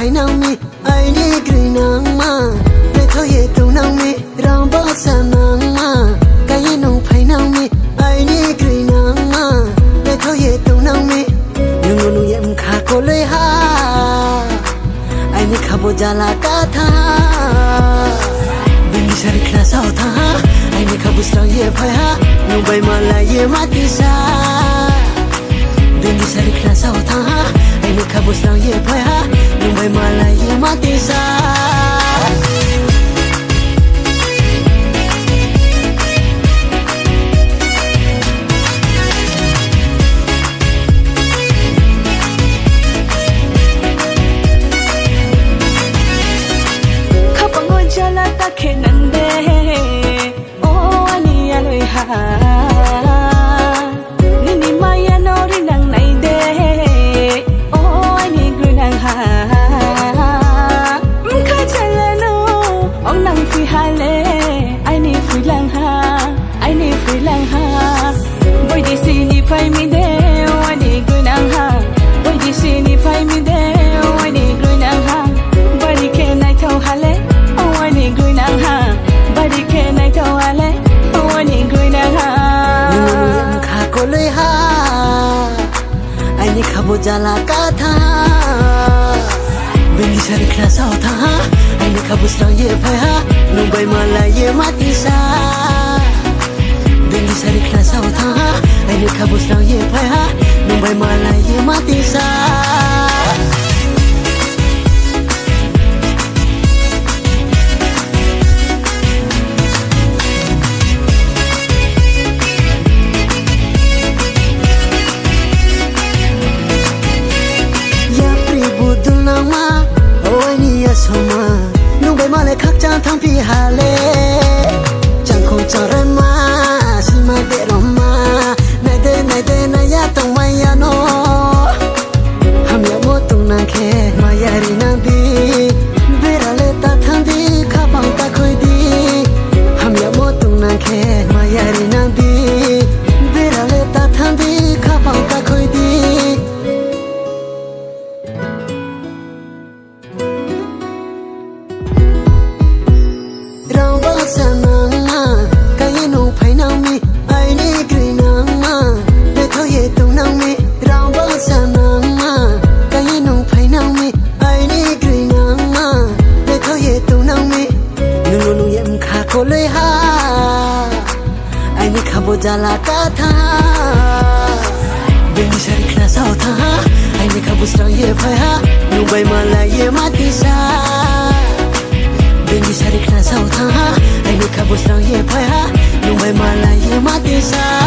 phai nang mi ai ni green nang ma le tho ye tu nang mi rang ba sa nang ma kai ye nong phai nang mi ai ni green nang ma le tho ye tu nang mi nu nu ye kha ko le ha ai ni kha bo jala ka tha bin sari khna sao tha ai ni kha bu sang ye phai ha nu bai ma la ye ma ti sa bin sari khna sao tha ai ni kha bu sang ye phai ha nu bai ma la ye ma ti sa Nini maya nori nang naide oh ani grunang ha mkha chalano ong nang fi hale ai ni fi lang ha boy di si ni phai mi de ani grunang ha boy di si ni phai mi de ani grunang ha bari ke nai thau hale oh ani grunang ha bari ke nai thau hale le ha ai ni kha bo jala ka tha bin sari khna sao tha ai ni kha bu sang ye phai ha nu bai ma la ye ma ti sa bin sari khna sao tha ai ni kha bu sang ye phai ha nu bai ma la ye ma ti sa soma nung bai ma le khak chang thang phi ha le chang khong chang ran ma si ma de ro ma nai de na ya tong mai ya no ham ya mo tung na khe ma ya ri na di be ra le ta thang di kha bang ta khoi di ham ya mo tung na khe ma ya ri na di be ra le ta thang di kha bang ta khoi di le ha ai ni kha bo jala ka tha bin sari khna sao tha ai ni kha bu sang ye phai ha nu bai ma la ye ma ti sa bin sari khna sao tha ai ni kha bu sang ye phai ha nu bai ma la ye ma ti sa